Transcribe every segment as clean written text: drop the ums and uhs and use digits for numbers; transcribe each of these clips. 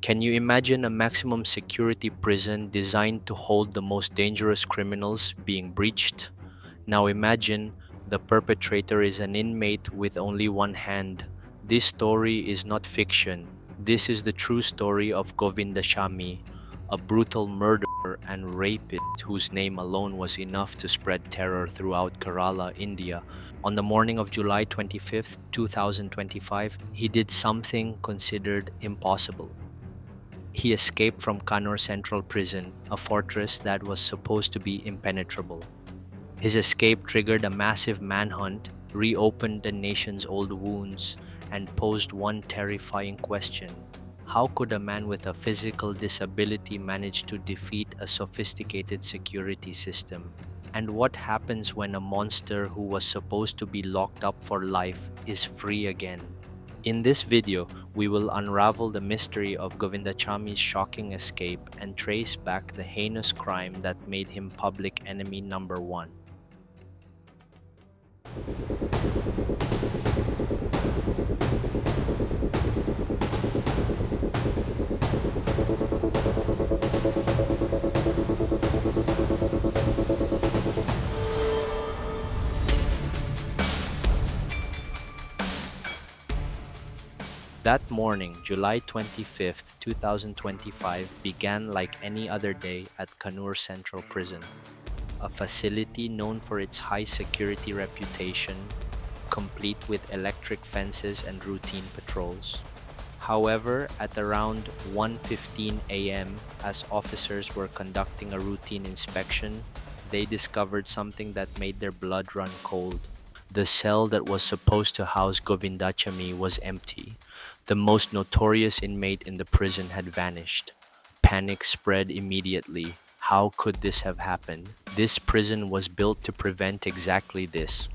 Can you imagine a maximum security prison designed to hold the most dangerous criminals being breached? Now imagine the perpetrator is an inmate with only one hand. This story is not fiction. This is the true story of Govindachamy, a brutal murderer and rapist whose name alone was enough to spread terror throughout Kerala, India. On the morning of July 25th, 2025, he did something considered impossible. He escaped from Kannur Central Prison, a fortress that was supposed to be impenetrable. His escape triggered a massive manhunt, reopened the nation's old wounds, and posed one terrifying question. How could a man with a physical disability manage to defeat a sophisticated security system? And what happens when a monster who was supposed to be locked up for life is free again? In this video, we will unravel the mystery of Govindachamy's shocking escape and trace back the heinous crime that made him public enemy number one. That morning, July 25th, 2025, began like any other day at Kannur Central Prison, a facility known for its high security reputation, complete with electric fences and routine patrols. However, at around 1:15 a.m., as officers were conducting a routine inspection, they discovered something that made their blood run cold. The cell that was supposed to house Govindachamy was empty. The most notorious inmate in the prison had vanished. Panic spread immediately. How could this have happened? This prison was built to prevent exactly this.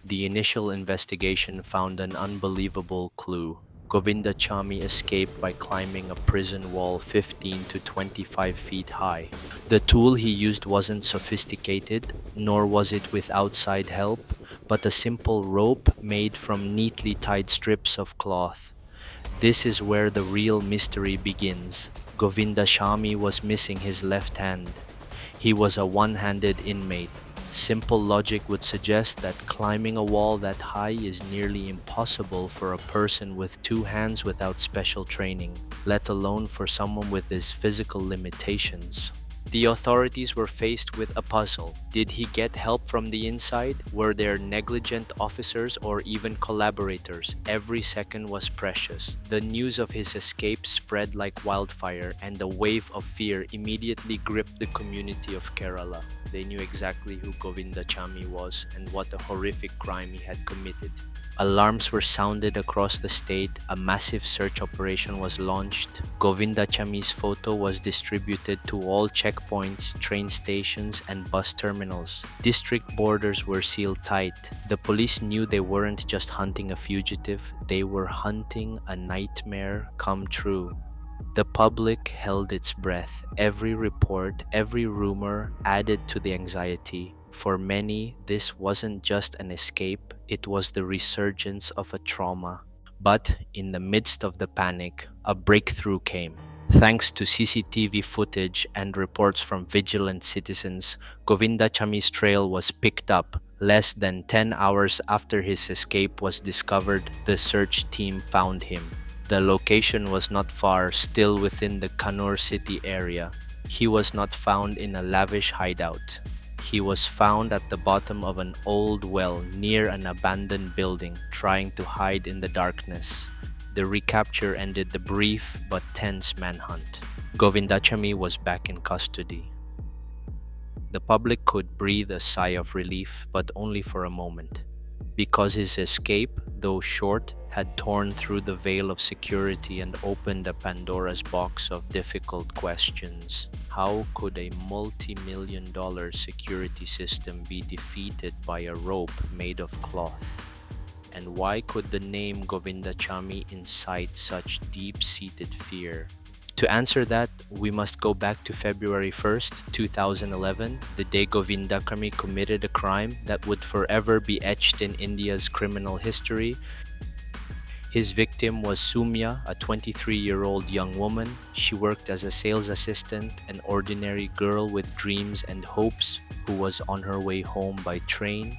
The initial investigation found an unbelievable clue. Govindachamy escaped by climbing a prison wall 15 to 25 feet high. The tool he used wasn't sophisticated, nor was it with outside help, but a simple rope made from neatly tied strips of cloth. This is where the real mystery begins. Govindachamy was missing his left hand. He was a one-handed inmate. Simple logic would suggest that climbing a wall that high is nearly impossible for a person with two hands without special training, let alone for someone with his physical limitations. The authorities were faced with a puzzle. Did he get help from the inside? Were there negligent officers or even collaborators? Every second was precious. The news of his escape spread like wildfire, and a wave of fear immediately gripped the community of Kerala. They knew exactly who Govindachamy was and what a horrific crime he had committed. Alarms were sounded across the state, a massive search operation was launched. Govindachamy's photo was distributed to all checkpoints, train stations, and bus terminals. District borders were sealed tight. The police knew they weren't just hunting a fugitive, they were hunting a nightmare come true. The public held its breath. Every report, every rumor added to the anxiety. For many, this wasn't just an escape, it was the resurgence of a trauma. But in the midst of the panic, a breakthrough came. Thanks to CCTV footage and reports from vigilant citizens, Govindachamy's trail was picked up. Less than 10 hours after his escape was discovered, the search team found him. The location was not far, still within the Kannur city area. He was not found in a lavish hideout. He was found at the bottom of an old well near an abandoned building, trying to hide in the darkness. The recapture ended the brief but tense manhunt. Govindachamy was back in custody. The public could breathe a sigh of relief, but only for a moment, because his escape, though short, had torn through the veil of security and opened a Pandora's box of difficult questions. How could a multi-million-dollar security system be defeated by a rope made of cloth? And why could the name Govindachamy incite such deep-seated fear? To answer that, we must go back to February 1st, 2011, the day Govindachamy committed a crime that would forever be etched in India's criminal history. His victim was Sumya, a 23-year-old young woman. She worked as a sales assistant, an ordinary girl with dreams and hopes who was on her way home by train.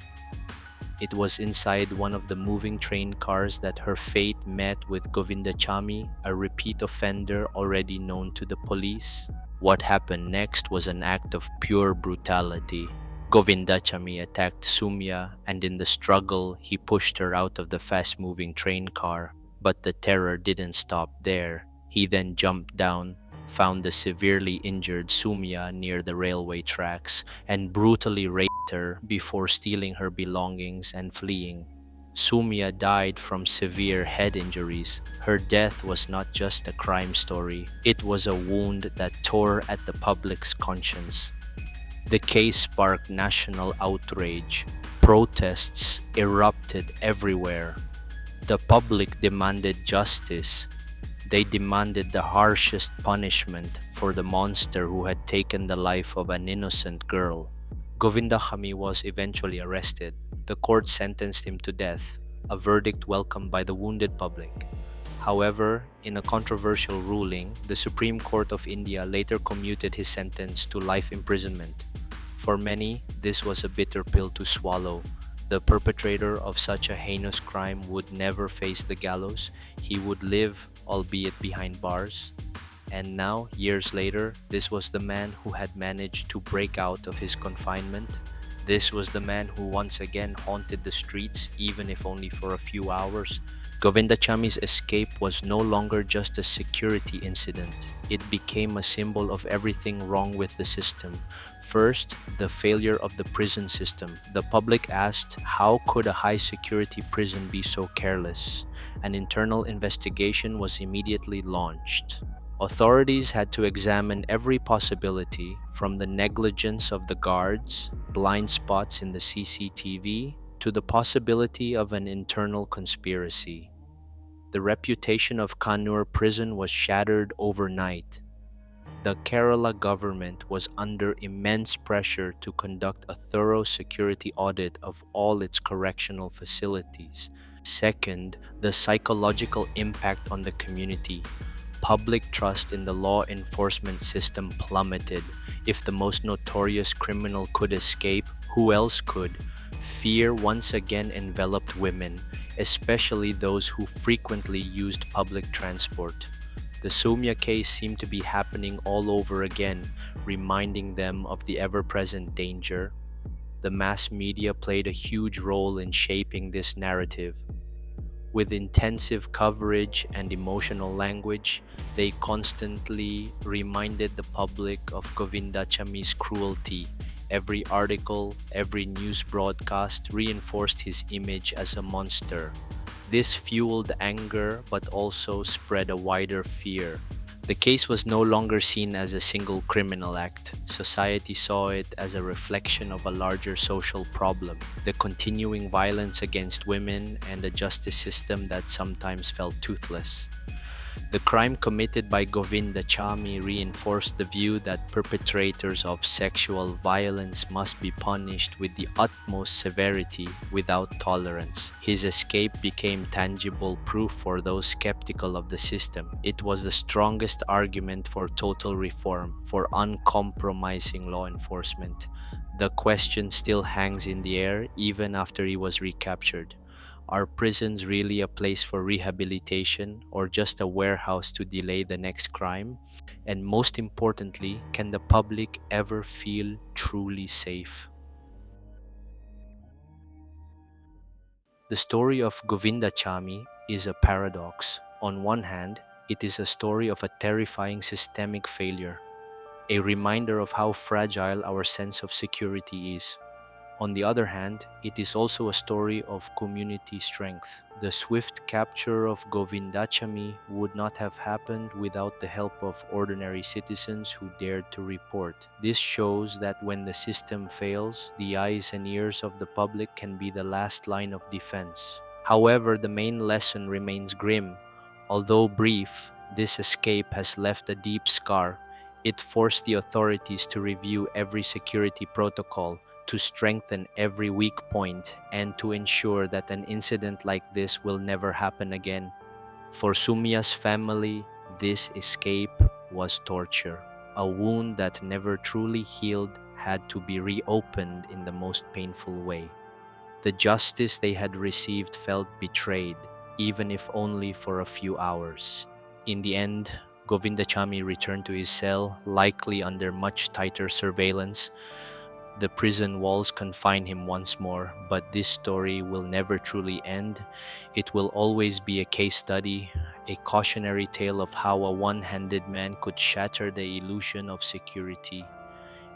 It was inside one of the moving train cars that her fate met with Govindachamy, a repeat offender already known to the police. What happened next was an act of pure brutality. Govindachamy attacked Sumya, and in the struggle, he pushed her out of the fast moving train car. But the terror didn't stop there. He then jumped down, found the severely injured Sumya near the railway tracks, and brutally raped her before stealing her belongings and fleeing. Sumya died from severe head injuries. Her death was not just a crime story, it was a wound that tore at the public's conscience. The case sparked national outrage. Protests erupted everywhere. The public demanded justice. They demanded the harshest punishment for the monster who had taken the life of an innocent girl. Govindachamy was eventually arrested. The court sentenced him to death, a verdict welcomed by the wounded public. However, in a controversial ruling, the Supreme Court of India later commuted his sentence to life imprisonment. For many, this was a bitter pill to swallow. The perpetrator of such a heinous crime would never face the gallows. He would live, albeit behind bars. And now, years later, this was the man who had managed to break out of his confinement. This was the man who once again haunted the streets, even if only for a few hours. Govindachamy's escape was no longer just a security incident. It became a symbol of everything wrong with the system. First, the failure of the prison system. The public asked, how could a high-security prison be so careless? An internal investigation was immediately launched. Authorities had to examine every possibility, from the negligence of the guards, blind spots in the CCTV, to the possibility of an internal conspiracy. The reputation of Kannur prison was shattered overnight. The Kerala government was under immense pressure to conduct a thorough security audit of all its correctional facilities. Second, the psychological impact on the community. Public trust in the law enforcement system plummeted. If the most notorious criminal could escape, who else could? Fear once again enveloped women, especially those who frequently used public transport. The Soumya case seemed to be happening all over again, reminding them of the ever-present danger. The mass media played a huge role in shaping this narrative. With intensive coverage and emotional language, they constantly reminded the public of Govindachamy's cruelty. Every article, every news broadcast reinforced his image as a monster. This fueled anger but also spread a wider fear. The case was no longer seen as a single criminal act. Society saw it as a reflection of a larger social problem, the continuing violence against women and a justice system that sometimes felt toothless. The crime committed by Govindachamy reinforced the view that perpetrators of sexual violence must be punished with the utmost severity without tolerance. His escape became tangible proof for those skeptical of the system. It was the strongest argument for total reform, for uncompromising law enforcement. The question still hangs in the air even after he was recaptured. Are prisons really a place for rehabilitation or just a warehouse to delay the next crime? And most importantly, can the public ever feel truly safe? The story of Govindachamy is a paradox. On one hand, it is a story of a terrifying systemic failure, a reminder of how fragile our sense of security is. On the other hand, it is also a story of community strength. The swift capture of Govindachamy would not have happened without the help of ordinary citizens who dared to report. This shows that when the system fails, the eyes and ears of the public can be the last line of defense. However, the main lesson remains grim. Although brief, this escape has left a deep scar. It forced the authorities to review every security protocol, to strengthen every weak point, and to ensure that an incident like this will never happen again. For Sumya's family, this escape was torture. A wound that never truly healed had to be reopened in the most painful way. The justice they had received felt betrayed, even if only for a few hours. In the end, Govindachamy returned to his cell, likely under much tighter surveillance. The prison walls confine him once more, but this story will never truly end. It will always be a case study, a cautionary tale of how a one handed man could shatter the illusion of security.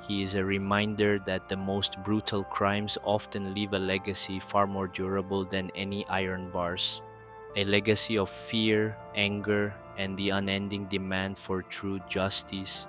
He is a reminder that the most brutal crimes often leave a legacy far more durable than any iron bars. A legacy of fear, anger, and the unending demand for true justice.